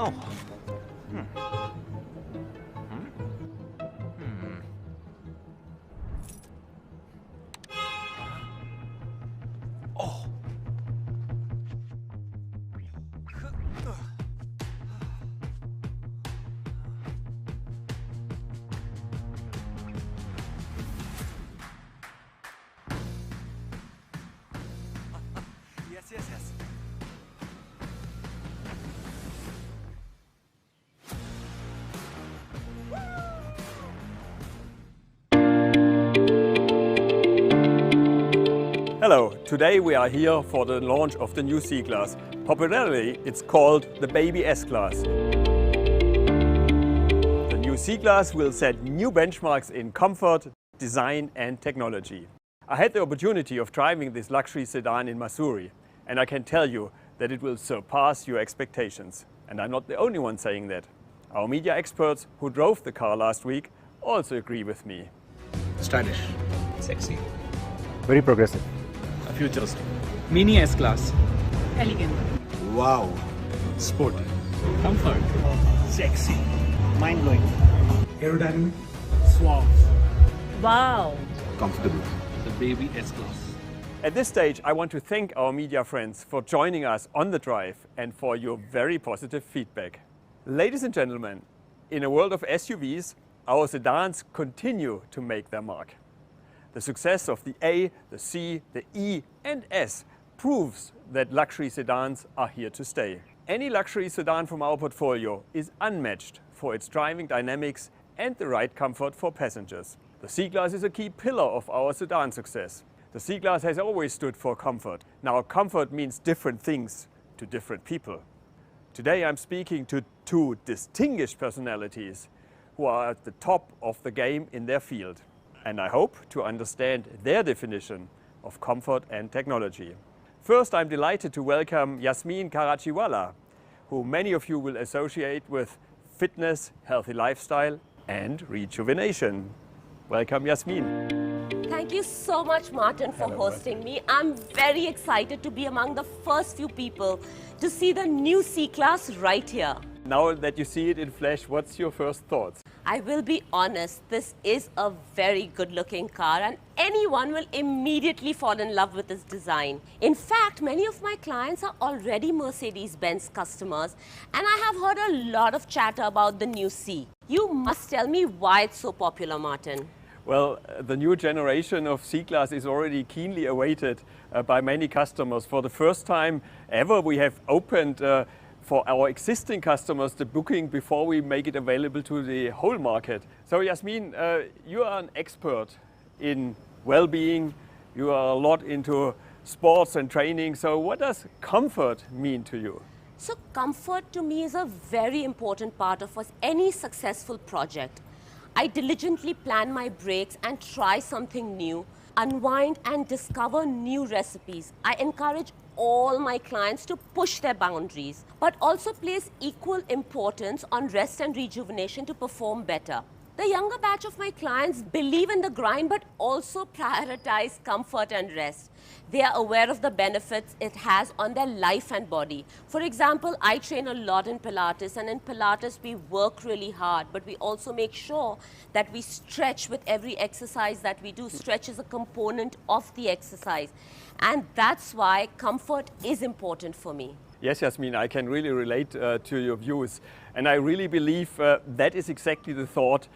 Oh. Hmm. Hmm. Hmm. Oh. Yes. Hello, today we are here for the launch of the new C-Class. Popularly, it's called the Baby S-Class. The new C-Class will set new benchmarks in comfort, design and technology. I had the opportunity of driving this luxury sedan in Missouri, and I can tell you that it will surpass your expectations. And I'm not the only one saying that. Our media experts who drove the car last week also agree with me. Stylish, sexy, very progressive, futuristic, mini S-Class, elegant, wow, sporty, comfort, sexy, mind-blowing, aerodynamic, suave, wow, comfortable. The Baby S-Class. At this stage, I want to thank our media friends for joining us on the drive and for your very positive feedback. Ladies and gentlemen, in a world of SUVs, our sedans continue to make their mark. The success of the A, the C, the E and S proves that luxury sedans are here to stay. Any luxury sedan from our portfolio is unmatched for its driving dynamics and the right comfort for passengers. The C-Class is a key pillar of our sedan success. The C-Class has always stood for comfort. Now, comfort means different things to different people. Today I'm speaking to two distinguished personalities who are at the top of the game in their field. And I hope to understand their definition of comfort and technology. First, I'm delighted to welcome Yasmin Karachiwala, who many of you will associate with fitness, healthy lifestyle and rejuvenation. Welcome, Yasmin. Thank you so much, Martin, for hosting me. I'm very excited to be among the first few people to see the new C-Class right here. Now that you see it in flesh, what's your first thoughts? I will be honest, this is a very good-looking car and anyone will immediately fall in love with its design. In fact, many of my clients are already Mercedes-Benz customers and I have heard a lot of chatter about the new C. You must tell me why it's so popular, Martin. Well, the new generation of C-Class is already keenly awaited by many customers. For the first time ever, we have opened for our existing customers the booking before we make it available to the whole market. So Yasmin, you are an expert in well-being, you are a lot into sports and training, so what does comfort mean to you? So comfort to me is a very important part of any successful project. I diligently plan my breaks and try something new, unwind and discover new recipes. I encourage all my clients to push their boundaries, but also place equal importance on rest and rejuvenation to perform better. The younger batch of my clients believe in the grind, but also prioritize comfort and rest. They are aware of the benefits it has on their life and body. For example, I train a lot in Pilates, and in Pilates we work really hard, but we also make sure that we stretch with every exercise that we do. Stretch is a component of the exercise, and that's why comfort is important for me. Yes, Yasmin, I can really relate to your views. And I really believe that is exactly the thought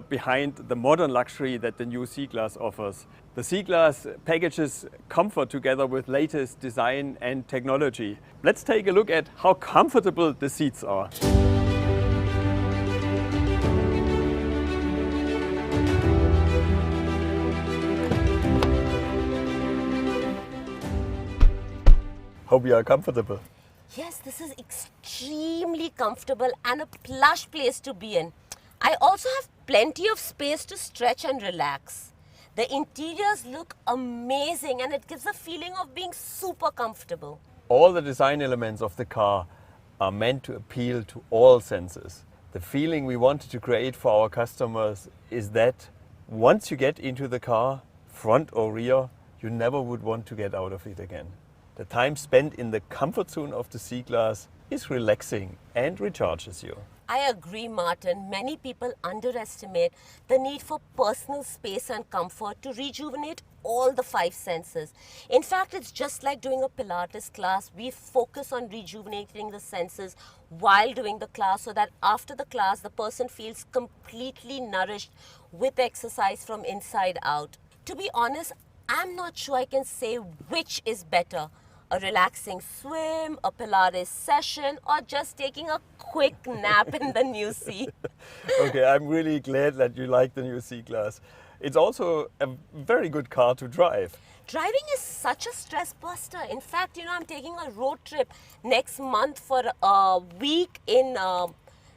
behind the modern luxury that the new C-Class offers. The C-Class packages comfort together with latest design and technology. Let's take a look at how comfortable the seats are. Hope you are comfortable. Yes, this is extremely comfortable and a plush place to be in. I also have plenty of space to stretch and relax. The interiors look amazing and it gives a feeling of being super comfortable. All the design elements of the car are meant to appeal to all senses. The feeling we wanted to create for our customers is that once you get into the car, front or rear, you never would want to get out of it again. The time spent in the comfort zone of the C-Class is relaxing and recharges you. I agree, Martin. Many people underestimate the need for personal space and comfort to rejuvenate all the five senses. In fact, it's just like doing a Pilates class. We focus on rejuvenating the senses while doing the class so that after the class, the person feels completely nourished with exercise from inside out. To be honest, I'm not sure I can say which is better. A relaxing swim, a Pilates session, or just taking a quick nap in the new C. Okay, I'm really glad that you like the new C-Class. It's also a very good car to drive. Driving is such a stress buster. In fact, I'm taking a road trip next month for a week in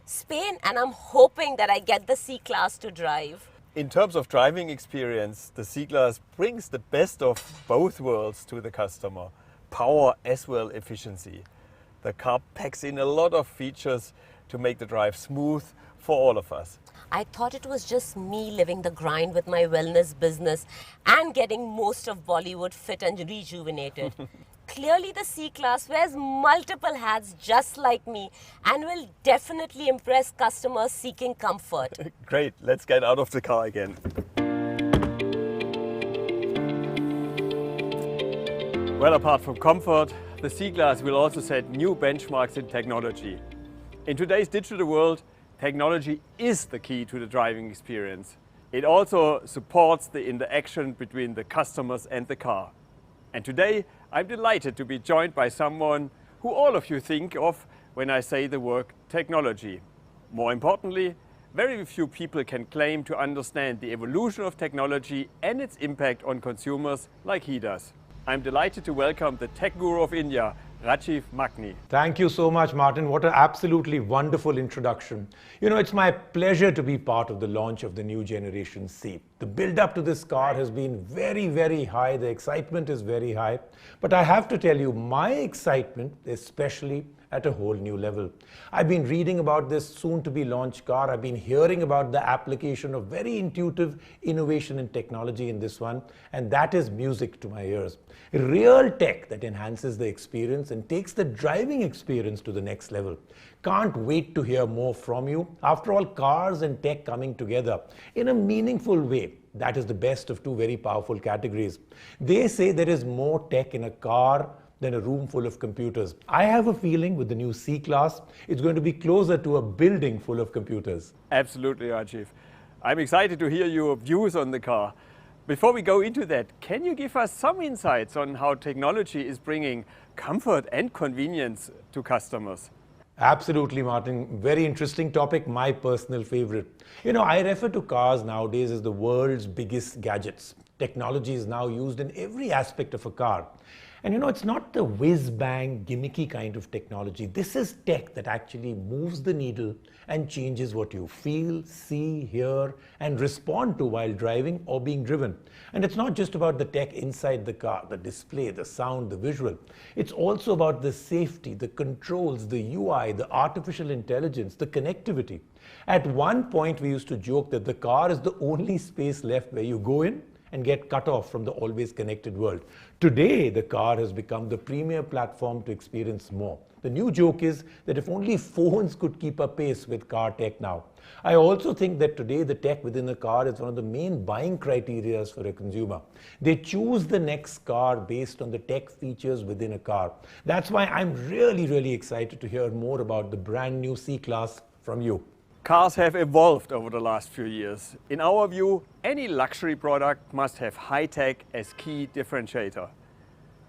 Spain, and I'm hoping that I get the C-Class to drive. In terms of driving experience, the C-Class brings the best of both worlds to the customer. Power as well efficiency. The car packs in a lot of features to make the drive smooth for all of us. I thought it was just me living the grind with my wellness business and getting most of Bollywood fit and rejuvenated. Clearly the C-Class wears multiple hats just like me and will definitely impress customers seeking comfort. Great, let's get out of the car again. Well, apart from comfort, the C-Class will also set new benchmarks in technology. In today's digital world, technology is the key to the driving experience. It also supports the interaction between the customers and the car. And today, I'm delighted to be joined by someone who all of you think of when I say the word technology. More importantly, very few people can claim to understand the evolution of technology and its impact on consumers like he does. I'm delighted to welcome the tech guru of India, Rajiv Makhni. Thank you so much, Martin. What an absolutely wonderful introduction. It's my pleasure to be part of the launch of the new generation C. The build-up to this car has been very, very high. The excitement is very high. But I have to tell you, my excitement is especially at a whole new level. I've been reading about this soon-to-be launched car. I've been hearing about the application of very intuitive innovation and technology in this one, and that is music to my ears. Real tech that enhances the experience and takes the driving experience to the next level. Can't wait to hear more from you. After all, cars and tech coming together in a meaningful way. That is the best of two very powerful categories. They say there is more tech in a car than a room full of computers. I have a feeling with the new C-Class, it's going to be closer to a building full of computers. Absolutely, Rajiv. I'm excited to hear your views on the car. Before we go into that, can you give us some insights on how technology is bringing comfort and convenience to customers? Absolutely, Martin. Very interesting topic, my personal favorite. I refer to cars nowadays as the world's biggest gadgets. Technology is now used in every aspect of a car. And it's not the whiz-bang, gimmicky kind of technology. This is tech that actually moves the needle and changes what you feel, see, hear, and respond to while driving or being driven. And it's not just about the tech inside the car, the display, the sound, the visual. It's also about the safety, the controls, the UI, the artificial intelligence, the connectivity. At one point, we used to joke that the car is the only space left where you go in and get cut off from the always connected world. Today, the car has become the premier platform to experience more. The new joke is that if only phones could keep up pace with car tech now. I also think that today the tech within a car is one of the main buying criteria for a consumer. They choose the next car based on the tech features within a car. That's why I'm really, really excited to hear more about the brand new C-Class from you. Cars have evolved over the last few years. In our view, any luxury product must have high tech as key differentiator.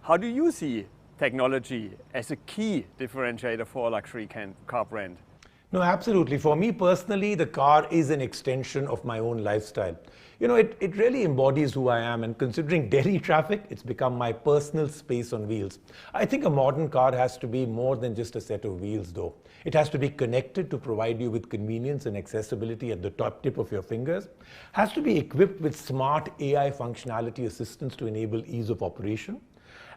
How do you see technology as a key differentiator for a luxury car brand? No, absolutely. For me personally, the car is an extension of my own lifestyle. It really embodies who I am, and considering Delhi traffic, it's become my personal space on wheels. I think a modern car has to be more than just a set of wheels though. It has to be connected to provide you with convenience and accessibility at the top tip of your fingers. Has to be equipped with smart AI functionality assistance to enable ease of operation.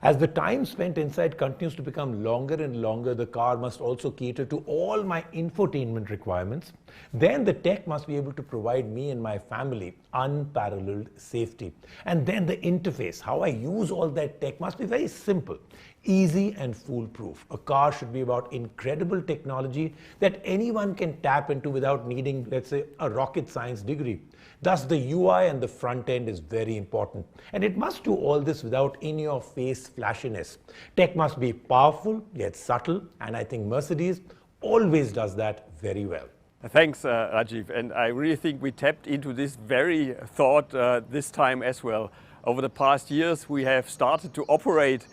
As the time spent inside continues to become longer and longer, the car must also cater to all my infotainment requirements. Then the tech must be able to provide me and my family unparalleled safety. And then the interface, how I use all that tech, must be very simple, easy and foolproof. A car should be about incredible technology that anyone can tap into without needing, let's say, a rocket science degree. Thus, the UI and the front end is very important. And it must do all this without in-your-face flashiness. Tech must be powerful, yet subtle, and I think Mercedes always does that very well. Thanks, Rajiv. And I really think we tapped into this very thought this time as well. Over the past years, we have started to operate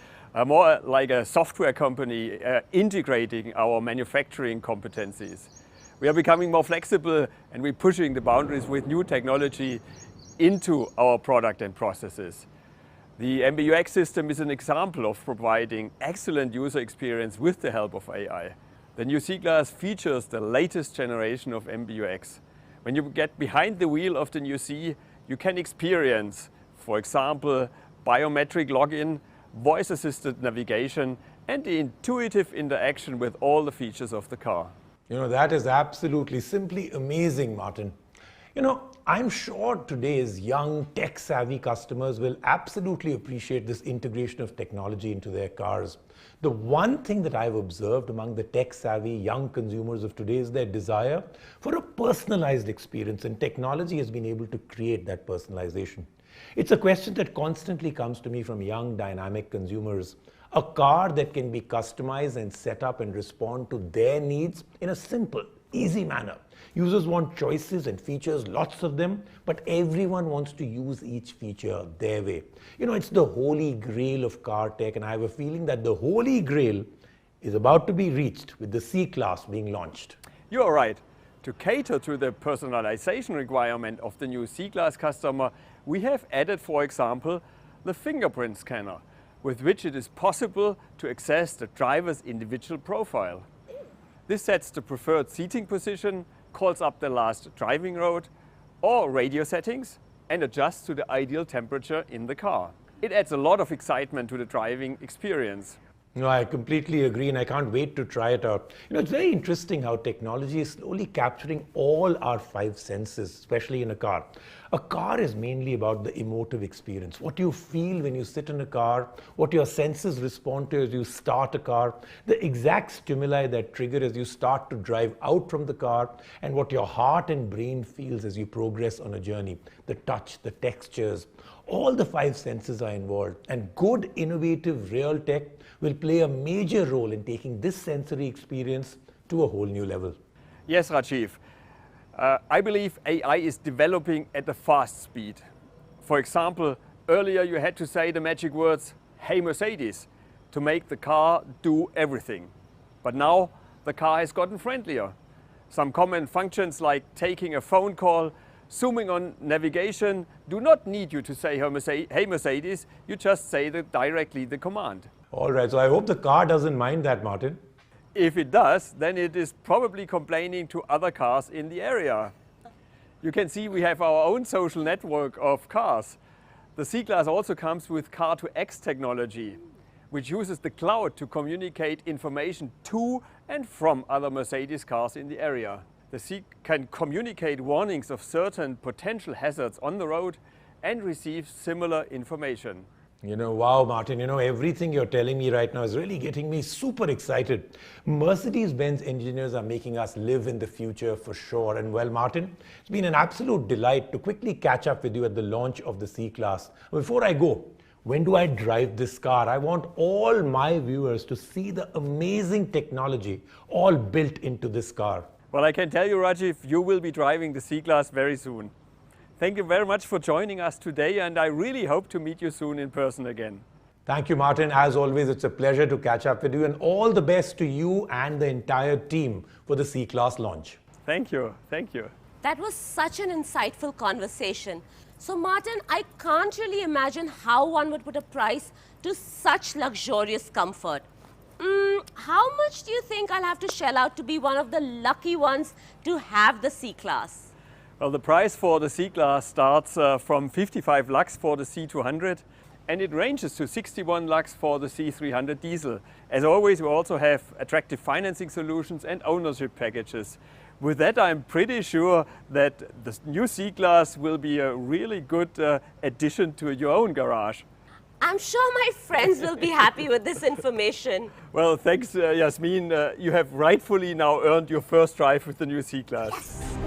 more like a software company, integrating our manufacturing competencies. We are becoming more flexible and we're pushing the boundaries with new technology into our product and processes. The MBUX system is an example of providing excellent user experience with the help of AI. The new C-Class features the latest generation of MBUX. When you get behind the wheel of the new C, you can experience, for example, biometric login, voice-assisted navigation, and the intuitive interaction with all the features of the car. You know, that is absolutely simply amazing, Martin. You know, I'm sure today's young tech-savvy customers will absolutely appreciate this integration of technology into their cars. The one thing that I've observed among the tech-savvy young consumers of today is their desire for a personalized experience, and technology has been able to create that personalization. It's a question that constantly comes to me from young, dynamic consumers. A car that can be customized and set up and respond to their needs in a simple, easy manner. Users want choices and features, lots of them, but everyone wants to use each feature their way. You know, it's the holy grail of car tech, and I have a feeling that the holy grail is about to be reached with the C-Class being launched. You are right. To cater to the personalization requirement of the new C-Class customer, we have added, for example, the fingerprint scanner, with which it is possible to access the driver's individual profile. This sets the preferred seating position, calls up the last driving road or radio settings, and adjusts to the ideal temperature in the car. It adds a lot of excitement to the driving experience. No, I completely agree, and I can't wait to try it out. You know, it's very interesting how technology is slowly capturing all our five senses, especially in a car. A car is mainly about the emotive experience. What you feel when you sit in a car, what your senses respond to as you start a car, the exact stimuli that trigger as you start to drive out from the car, and what your heart and brain feels as you progress on a journey. The touch, the textures, all the five senses are involved, and good, innovative, real tech will play a major role in taking this sensory experience to a whole new level. Yes, Rajiv. I believe AI is developing at a fast speed. For example, earlier you had to say the magic words, "Hey Mercedes," to make the car do everything. But now the car has gotten friendlier. Some common functions like taking a phone call, zooming on navigation, do not need you to say, "Hey Mercedes," you just say directly the command. All right, so I hope the car doesn't mind that, Martin. If it does, then it is probably complaining to other cars in the area. You can see we have our own social network of cars. The C-Class also comes with Car2X technology, which uses the cloud to communicate information to and from other Mercedes cars in the area. The C can communicate warnings of certain potential hazards on the road and receive similar information. You know, wow, Martin, you know, everything you're telling me right now is really getting me super excited. Mercedes-Benz engineers are making us live in the future for sure. And well, Martin, it's been an absolute delight to quickly catch up with you at the launch of the C-Class. Before I go, when do I drive this car? I want all my viewers to see the amazing technology all built into this car. Well, I can tell you, Rajiv, you will be driving the C-Class very soon. Thank you very much for joining us today, and I really hope to meet you soon in person again. Thank you, Martin. As always, it's a pleasure to catch up with you, and all the best to you and the entire team for the C-Class launch. Thank you. Thank you. That was such an insightful conversation. So Martin, I can't really imagine how one would put a price to such luxurious comfort. How much do you think I'll have to shell out to be one of the lucky ones to have the C-Class? Well, the price for the C-Class starts from 55 lakhs for the C200 and it ranges to 61 lakhs for the C300 diesel. As always, we also have attractive financing solutions and ownership packages. With that, I'm pretty sure that the new C-Class will be a really good addition to your own garage. I'm sure my friends will be happy with this information. Well, thanks, Yasmin. You have rightfully now earned your first drive with the new C-Class. Yes.